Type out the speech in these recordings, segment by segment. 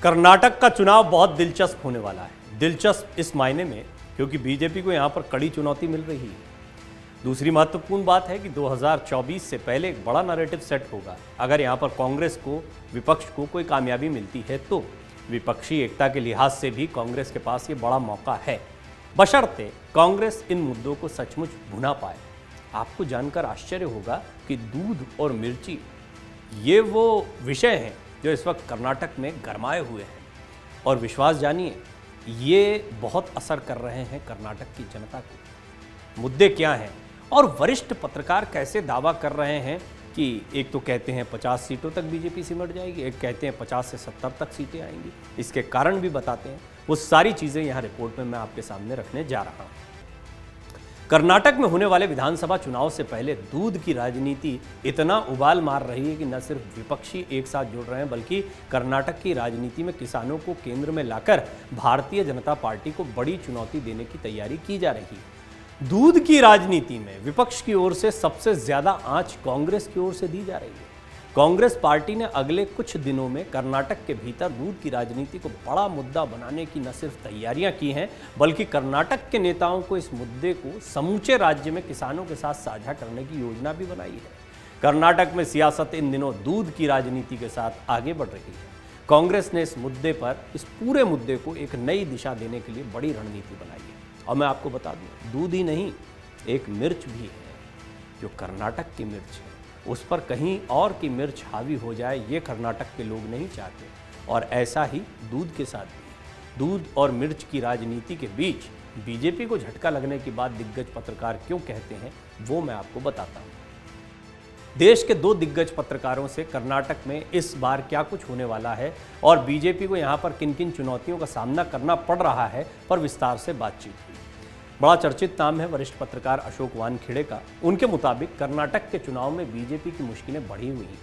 कर्नाटक का चुनाव बहुत दिलचस्प होने वाला है। दिलचस्प इस मायने में क्योंकि बीजेपी को यहां पर कड़ी चुनौती मिल रही है। दूसरी महत्वपूर्ण बात है कि 2024 से पहले एक बड़ा नैरेटिव सेट होगा। अगर यहां पर कांग्रेस को, विपक्ष को कोई कामयाबी मिलती है तो विपक्षी एकता के लिहाज से भी कांग्रेस के पास ये बड़ा मौका है, बशर्ते कांग्रेस इन मुद्दों को सचमुच भुना पाए। आपको जानकर आश्चर्य होगा कि दूध और मिर्ची ये वो विषय हैं जो इस वक्त कर्नाटक में गरमाए हुए हैं, और विश्वास जानिए ये बहुत असर कर रहे हैं कर्नाटक की जनता को। मुद्दे क्या हैं और वरिष्ठ पत्रकार कैसे दावा कर रहे हैं कि एक तो कहते हैं 50 सीटों तक बीजेपी सिमट जाएगी, एक कहते हैं 50 से 70 तक सीटें आएंगी। इसके कारण भी बताते हैं। वो सारी चीज़ें यहाँ रिपोर्ट में मैं आपके सामने रखने जा रहा हूँ। कर्नाटक में होने वाले विधानसभा चुनाव से पहले दूध की राजनीति इतना उबाल मार रही है कि न सिर्फ विपक्षी एक साथ जुड़ रहे हैं, बल्कि कर्नाटक की राजनीति में किसानों को केंद्र में लाकर भारतीय जनता पार्टी को बड़ी चुनौती देने की तैयारी की जा रही है। दूध की राजनीति में विपक्ष की ओर से सबसे ज्यादा आंच कांग्रेस की ओर से दी जा रही है। कांग्रेस पार्टी ने अगले कुछ दिनों में कर्नाटक के भीतर दूध की राजनीति को बड़ा मुद्दा बनाने की न सिर्फ तैयारियां की हैं, बल्कि कर्नाटक के नेताओं को इस मुद्दे को समूचे राज्य में किसानों के साथ साझा करने की योजना भी बनाई है। कर्नाटक में सियासत इन दिनों दूध की राजनीति के साथ आगे बढ़ रही है। कांग्रेस ने इस मुद्दे पर, इस पूरे मुद्दे को एक नई दिशा देने के लिए बड़ी रणनीति बनाई है। और मैं आपको बता दूं, दूध ही नहीं, एक मिर्च भी है जो कर्नाटक की मिर्च है। उस पर कहीं और की मिर्च हावी हो जाए ये कर्नाटक के लोग नहीं चाहते, और ऐसा ही दूध के साथ भी। दूध और मिर्च की राजनीति के बीच बीजेपी को झटका लगने की बात दिग्गज पत्रकार क्यों कहते हैं वो मैं आपको बताता हूँ। देश के दो दिग्गज पत्रकारों से कर्नाटक में इस बार क्या कुछ होने वाला है और बीजेपी को यहाँ पर किन किन चुनौतियों का सामना करना पड़ रहा है पर विस्तार से बातचीत हुई। बड़ा चर्चित नाम है वरिष्ठ पत्रकार अशोक वानखेड़े का। उनके मुताबिक कर्नाटक के चुनाव में बीजेपी की मुश्किलें बढ़ी हुई हैं।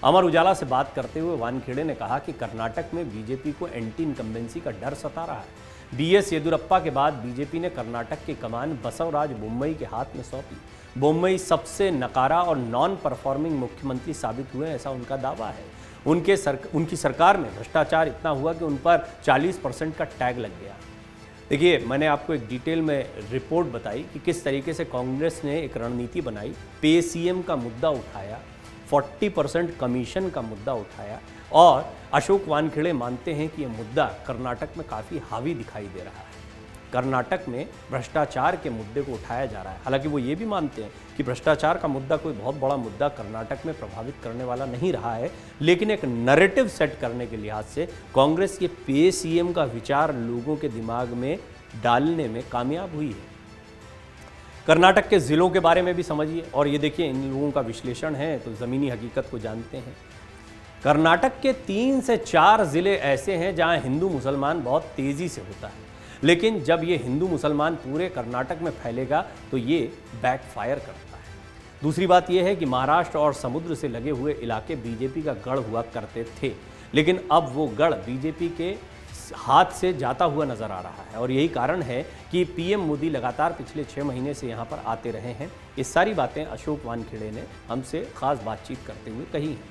अमर उजाला से बात करते हुए वानखेड़े ने कहा कि कर्नाटक में बीजेपी को एंटी इनकम्बेंसी का डर सता रहा है। बीएस येदियुरप्पा के बाद बीजेपी ने कर्नाटक की कमान बसवराज बोम्मई के हाथ में सौंपी। बोम्मई सबसे नकारा और नॉन परफॉर्मिंग मुख्यमंत्री साबित हुए, ऐसा उनका दावा है। उनकी सरकार में भ्रष्टाचार इतना हुआ कि उन पर 40% का टैग लग गया। देखिए, मैंने आपको एक डिटेल में रिपोर्ट बताई कि किस तरीके से कांग्रेस ने एक रणनीति बनाई, पे सीएम का मुद्दा उठाया, 40% कमीशन का मुद्दा उठाया, और अशोक वानखेड़े मानते हैं कि यह मुद्दा कर्नाटक में काफ़ी हावी दिखाई दे रहा है। कर्नाटक में भ्रष्टाचार के मुद्दे को उठाया जा रहा है। हालांकि वो ये भी मानते हैं कि भ्रष्टाचार का मुद्दा कोई बहुत बड़ा मुद्दा कर्नाटक में प्रभावित करने वाला नहीं रहा है, लेकिन एक नैरेटिव सेट करने के लिहाज से कांग्रेस ये पे सीएम का विचार लोगों के दिमाग में डालने में कामयाब हुई है। कर्नाटक के ज़िलों के बारे में भी समझिए, और ये देखिए इन लोगों का विश्लेषण है तो ज़मीनी हकीकत को जानते हैं। कर्नाटक के 3 से 4 ज़िले ऐसे हैं जहाँ हिंदू मुसलमान बहुत तेज़ी से होता है, लेकिन जब ये हिंदू मुसलमान पूरे कर्नाटक में फैलेगा तो ये बैकफायर करता है। दूसरी बात ये है कि महाराष्ट्र और समुद्र से लगे हुए इलाके बीजेपी का गढ़ हुआ करते थे, लेकिन अब वो गढ़ बीजेपी के हाथ से जाता हुआ नजर आ रहा है, और यही कारण है कि पीएम मोदी लगातार पिछले 6 महीने से यहाँ पर आते रहे हैं। ये सारी बातें अशोक वानखेड़े ने हमसे खास बातचीत करते हुए कही हैं।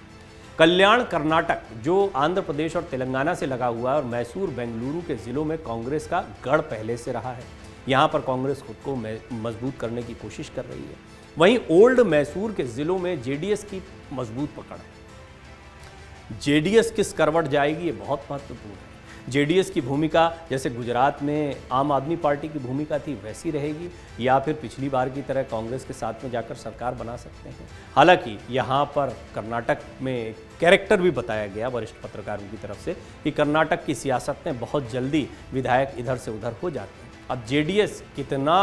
कल्याण कर्नाटक जो आंध्र प्रदेश और तेलंगाना से लगा हुआ है, और मैसूर बेंगलुरु के ज़िलों में कांग्रेस का गढ़ पहले से रहा है। यहाँ पर कांग्रेस खुद को मजबूत करने की कोशिश कर रही है। वहीं ओल्ड मैसूर के ज़िलों में जेडीएस की मजबूत पकड़ है। जेडीएस किस करवट जाएगी ये बहुत महत्वपूर्ण है। जेडीएस की भूमिका जैसे गुजरात में आम आदमी पार्टी की भूमिका थी वैसी रहेगी, या फिर पिछली बार की तरह कांग्रेस के साथ में जाकर सरकार बना सकते हैं। हालांकि यहाँ पर कर्नाटक में कैरेक्टर भी बताया गया वरिष्ठ पत्रकारों की तरफ से कि कर्नाटक की सियासत में बहुत जल्दी विधायक इधर से उधर हो जाते हैं। अब जेडीएस कितना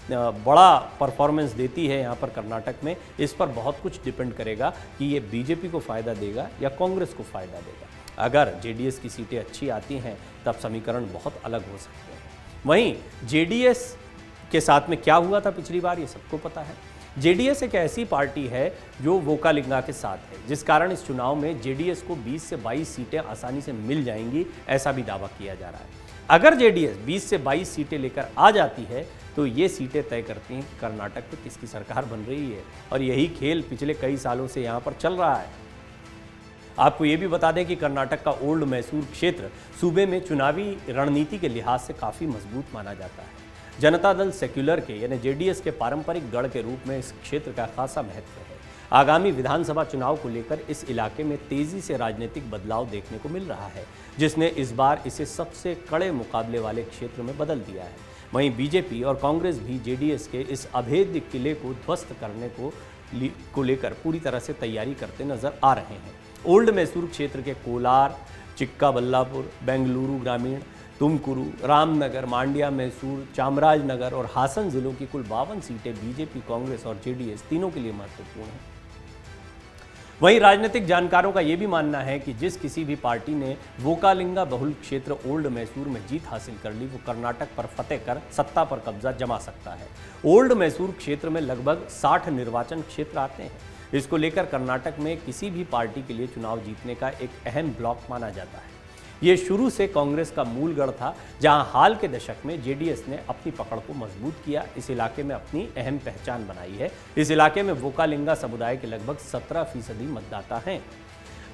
बड़ा परफॉर्मेंस देती है यहाँ पर कर्नाटक में, इस पर बहुत कुछ डिपेंड करेगा कि ये बीजेपी को फ़ायदा देगा या कांग्रेस को फ़ायदा देगा। अगर जेडीएस की सीटें अच्छी आती हैं तब समीकरण बहुत अलग हो सकते हैं। वहीं जेडीएस के साथ में क्या हुआ था पिछली बार ये सबको पता है। जेडीएस एक ऐसी पार्टी है जो वोकालिंगा के साथ है, जिस कारण इस चुनाव में जेडीएस को 20 से 22 सीटें आसानी से मिल जाएंगी, ऐसा भी दावा किया जा रहा है। अगर जेडीएस 20 से 22 सीटें लेकर आ जाती है तो ये सीटें तय करती हैं कर्नाटक में किसकी सरकार बन रही है, और यही खेल पिछले कई सालों से यहाँ पर चल रहा है। आपको ये भी बता दें कि कर्नाटक का ओल्ड मैसूर क्षेत्र सूबे में चुनावी रणनीति के लिहाज से काफ़ी मजबूत माना जाता है। जनता दल सेक्युलर के यानी जेडीएस के पारंपरिक गढ़ के रूप में इस क्षेत्र का खासा महत्व है। आगामी विधानसभा चुनाव को लेकर इस इलाके में तेजी से राजनीतिक बदलाव देखने को मिल रहा है, जिसने इस बार इसे सबसे कड़े मुकाबले वाले क्षेत्र में बदल दिया है। वहीं बीजेपी और कांग्रेस भी जेडीएस के इस अभेद्य किले को ध्वस्त करने को लेकर पूरी तरह से तैयारी करते नजर आ रहे हैं। ओल्ड मैसूर क्षेत्र के कोलार, चिक्काबल्लापुर, बेंगलुरु ग्रामीण, तुमकुरू, रामनगर, मांड्या, मैसूर, चामराजनगर और हासन जिलों की कुल 52 सीटें बीजेपी, कांग्रेस और जेडीएस तीनों के लिए महत्वपूर्ण हैं। वहीं राजनीतिक जानकारों का यह भी मानना है कि जिस किसी भी पार्टी ने वोकालिंगा बहुल क्षेत्र ओल्ड मैसूर में जीत हासिल कर ली, वो कर्नाटक पर फतेह कर सत्ता पर कब्जा जमा सकता है। ओल्ड मैसूर क्षेत्र में लगभग 60 निर्वाचन क्षेत्र आते हैं। इसको लेकर कर्नाटक में किसी भी पार्टी के लिए चुनाव जीतने का एक अहम ब्लॉक माना जाता है। ये शुरू से कांग्रेस का मूल गढ़ था, जहां हाल के दशक में जेडीएस ने अपनी पकड़ को मजबूत किया, इस इलाके में अपनी अहम पहचान बनाई है। इस इलाके में वोकालिंगा समुदाय के लगभग 17% मतदाता हैं।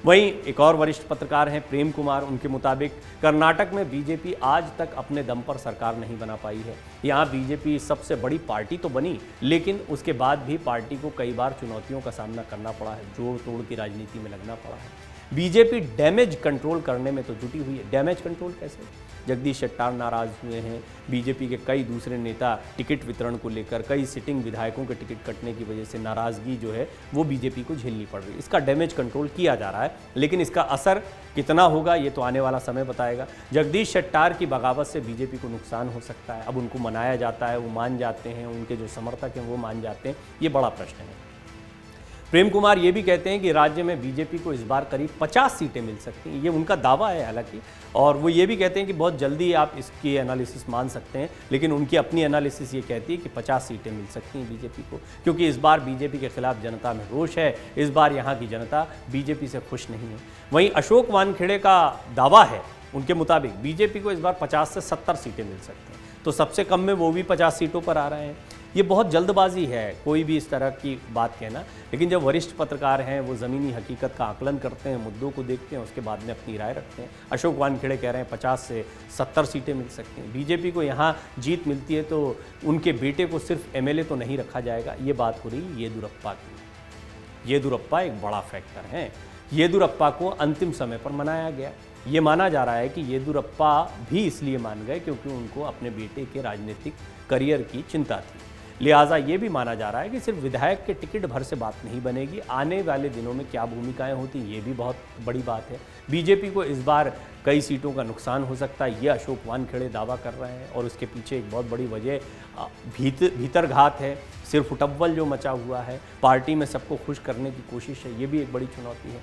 वहीं एक और वरिष्ठ पत्रकार हैं प्रेम कुमार, उनके मुताबिक कर्नाटक में बीजेपी आज तक अपने दम पर सरकार नहीं बना पाई है। यहाँ बीजेपी सबसे बड़ी पार्टी तो बनी, लेकिन उसके बाद भी पार्टी को कई बार चुनौतियों का सामना करना पड़ा है, जोड़ तोड़ की राजनीति में लगना पड़ा है। बीजेपी डैमेज कंट्रोल करने में तो जुटी हुई है। डैमेज कंट्रोल कैसे? जगदीश शेट्टार नाराज हुए हैं, बीजेपी के कई दूसरे नेता टिकट वितरण को लेकर, कई सिटिंग विधायकों के टिकट कटने की वजह से नाराजगी जो है वो बीजेपी को झेलनी पड़ रही है। इसका डैमेज कंट्रोल किया जा रहा है, लेकिन इसका असर कितना होगा ये तो आने वाला समय बताएगा। जगदीश शेट्टार की बगावत से बीजेपी को नुकसान हो सकता है। अब उनको मनाया जाता है, वो मान जाते हैं, उनके जो समर्थक हैं वो मान जाते हैं, ये बड़ा प्रश्न है। प्रेम कुमार ये भी कहते हैं कि राज्य में बीजेपी को इस बार करीब 50 सीटें मिल सकती हैं, ये उनका दावा है हालांकि, और वो ये भी कहते हैं कि बहुत जल्दी आप इसकी एनालिसिस मान सकते हैं, लेकिन उनकी अपनी एनालिसिस ये कहती है कि 50 सीटें मिल सकती हैं बीजेपी को, क्योंकि इस बार बीजेपी के खिलाफ जनता में रोष है। इस बार यहाँ की जनता बीजेपी से खुश नहीं है। वहीं अशोक वानखेड़े का दावा है, उनके मुताबिक बीजेपी को इस बार 50 से 70 सीटें मिल सकती हैं, तो सबसे कम में वो भी 50 सीटों पर आ रहे हैं। ये बहुत जल्दबाजी है कोई भी इस तरह की बात कहना, लेकिन जब वरिष्ठ पत्रकार हैं वो ज़मीनी हकीकत का आकलन करते हैं, मुद्दों को देखते हैं, उसके बाद में अपनी राय रखते हैं। अशोक वानखेड़े कह रहे हैं 50 से 70 सीटें मिल सकती हैं। बीजेपी को यहाँ जीत मिलती है तो उनके बेटे को सिर्फ एमएलए तो नहीं रखा जाएगा, ये बात हो रही येदुरप्पा की। येदुरप्पा एक बड़ा फैक्टर है। येदुरप्पा को अंतिम समय पर मनाया गया। ये माना जा रहा है कि येदुरप्पा भी इसलिए मान गए क्योंकि उनको अपने बेटे के राजनीतिक करियर की चिंता थी। लिहाजा ये भी माना जा रहा है कि सिर्फ विधायक के टिकट भर से बात नहीं बनेगी, आने वाले दिनों में क्या भूमिकाएं होती ये भी बहुत बड़ी बात है। बीजेपी को इस बार कई सीटों का नुकसान हो सकता है, ये अशोक वानखेड़े दावा कर रहे हैं, और उसके पीछे एक बहुत बड़ी वजह भीतरघात है, सिर्फ उटव्वल जो मचा हुआ है, पार्टी में सबको खुश करने की कोशिश है, ये भी एक बड़ी चुनौती है।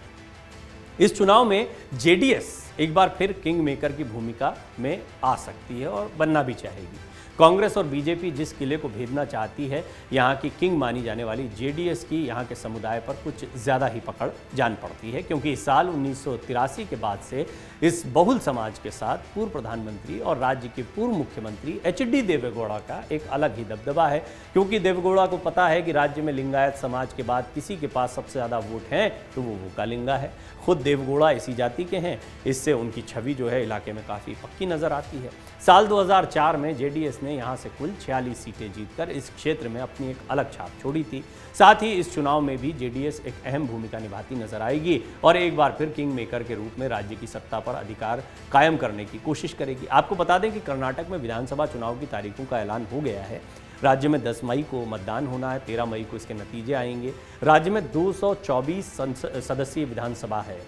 इस चुनाव में जेडीएस एक बार फिर किंग मेकर की भूमिका में आ सकती है और बनना भी चाहेगी। कांग्रेस और बीजेपी जिस किले को भेदना चाहती है, यहाँ की किंग मानी जाने वाली जेडीएस की यहाँ के समुदाय पर कुछ ज़्यादा ही पकड़ जान पड़ती है, क्योंकि इस साल 1983 के बाद से इस बहुल समाज के साथ पूर्व प्रधानमंत्री और राज्य के पूर्व मुख्यमंत्री एचडी देवेगौड़ा का एक अलग ही दबदबा है, क्योंकि देवेगौड़ा को पता है कि राज्य में लिंगायत समाज के बाद किसी के पास सबसे ज़्यादा वोट हैं तो वो वोकालिंगा है। खुद देवेगौड़ा इसी जाति के हैं, इससे उनकी छवि जो है इलाके में काफ़ी पक्की नज़र आती है। साल 2004 में जेडीएस ने यहाँ से कुल 46 सीटें जीतकर इस क्षेत्र में अपनी एक अलग छाप छोड़ी थी। साथ ही इस चुनाव में भी जेडीएस एक अहम भूमिका निभाती नजर आएगी और एक बार फिर किंग मेकर के रूप में राज्य की सत्ता पर अधिकार कायम करने की कोशिश करेगी। आपको बता दें कि कर्नाटक में विधानसभा चुनाव की तारीखों का ऐलान हो गया है। राज्य में 10 मई को मतदान होना है, 13 मई को इसके नतीजे आएंगे। राज्य में 224 सदस्यीय विधानसभा है,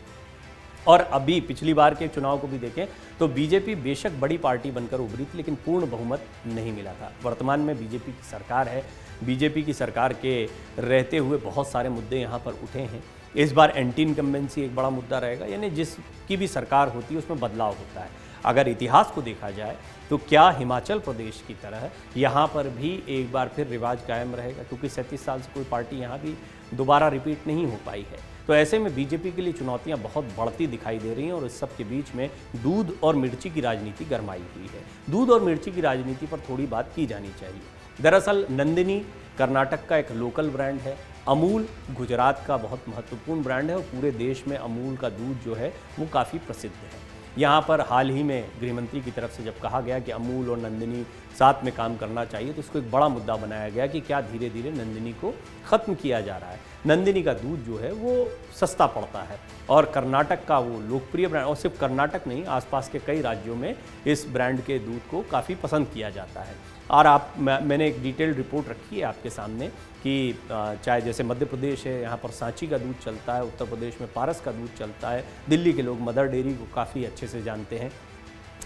और अभी पिछली बार के चुनाव को भी देखें तो बीजेपी बेशक बड़ी पार्टी बनकर उभरी थी, लेकिन पूर्ण बहुमत नहीं मिला था। वर्तमान में बीजेपी की सरकार है। बीजेपी की सरकार के रहते हुए बहुत सारे मुद्दे यहाँ पर उठे हैं। इस बार एंटी इनकम्बेंसी एक बड़ा मुद्दा रहेगा, यानी जिसकी भी सरकार होती है उसमें बदलाव होता है। अगर इतिहास को देखा जाए तो क्या हिमाचल प्रदेश की तरह यहाँ पर भी एक बार फिर रिवाज कायम रहेगा, क्योंकि 37 साल से कोई पार्टी यहाँ भी दोबारा रिपीट नहीं हो पाई है। तो ऐसे में बीजेपी के लिए चुनौतियां बहुत बढ़ती दिखाई दे रही हैं, और इस सब के बीच में दूध और मिर्ची की राजनीति गरमाई हुई है। दूध और मिर्ची की राजनीति पर थोड़ी बात की जानी चाहिए। दरअसल नंदिनी कर्नाटक का एक लोकल ब्रांड है। अमूल गुजरात का बहुत महत्वपूर्ण ब्रांड है और पूरे देश में अमूल का दूध जो है वो काफ़ी प्रसिद्ध है। यहाँ पर हाल ही में गृहमंत्री की तरफ से जब कहा गया कि अमूल और नंदिनी साथ में काम करना चाहिए, तो इसको एक बड़ा मुद्दा बनाया गया कि क्या धीरे धीरे नंदिनी को ख़त्म किया जा रहा है। नंदिनी का दूध जो है वो सस्ता पड़ता है और कर्नाटक का वो लोकप्रिय ब्रांड, और सिर्फ कर्नाटक नहीं, आसपास के कई राज्यों में इस ब्रांड के दूध को काफ़ी पसंद किया जाता है। और मैंने एक डिटेल्ड रिपोर्ट रखी है आपके सामने कि चाहे जैसे मध्य प्रदेश है, यहाँ पर सांची का दूध चलता है, उत्तर प्रदेश में पारस का दूध चलता है, दिल्ली के लोग मदर डेयरी को काफ़ी अच्छे से जानते हैं,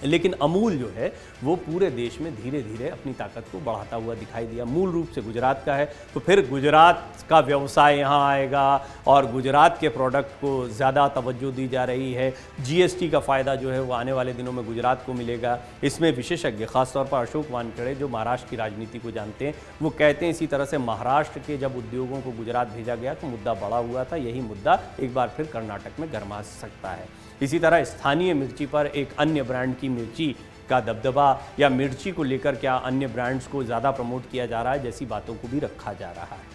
लेकिन अमूल जो है वो पूरे देश में धीरे धीरे अपनी ताकत को बढ़ाता हुआ दिखाई दिया। मूल रूप से गुजरात का है, तो फिर गुजरात का व्यवसाय यहाँ आएगा और गुजरात के प्रोडक्ट को ज़्यादा तवज्जो दी जा रही है। जीएसटी का फ़ायदा जो है वो आने वाले दिनों में गुजरात को मिलेगा। इसमें विशेषज्ञ, खासतौर पर अशोक वानखेड़े जो महाराष्ट्र की राजनीति को जानते हैं, वो कहते हैं इसी तरह से महाराष्ट्र के जब उद्योगों को गुजरात भेजा गया तो मुद्दा बड़ा हुआ था, यही मुद्दा एक बार फिर कर्नाटक में गरमा सकता है। इसी तरह स्थानीय मिर्ची पर एक अन्य ब्रांड की मिर्ची का दबदबा या मिर्ची को लेकर क्या अन्य ब्रांड्स को ज़्यादा प्रमोट किया जा रहा है, जैसी बातों को भी रखा जा रहा है।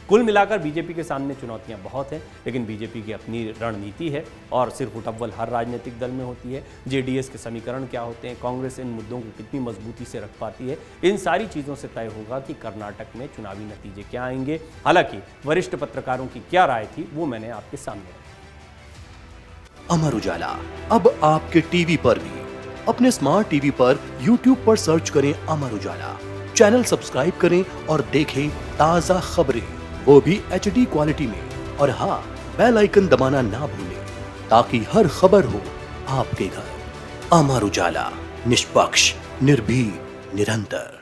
कुल मिलाकर बीजेपी के सामने चुनौतियां बहुत हैं, लेकिन बीजेपी की अपनी रणनीति है और सिर्फ उठव्वल हर राजनीतिक दल में होती है। जेडीएस के समीकरण क्या होते हैं, कांग्रेस इन मुद्दों को कितनी मजबूती से रख पाती है, इन सारी चीज़ों से तय होगा कि कर्नाटक में चुनावी नतीजे क्या आएंगे। हालांकि वरिष्ठ पत्रकारों की क्या राय थी वो मैंने आपके सामने रखी। अमर उजाला अब आपके टीवी पर भी। अपने स्मार्ट टीवी पर YouTube पर सर्च करें अमर उजाला, चैनल सब्सक्राइब करें और देखें ताजा खबरें, वो भी HD क्वालिटी में। और हाँ, बेल आइकन दबाना ना भूलें ताकि हर खबर हो आपके घर। अमर उजाला, निष्पक्ष, निर्भीक, निरंतर।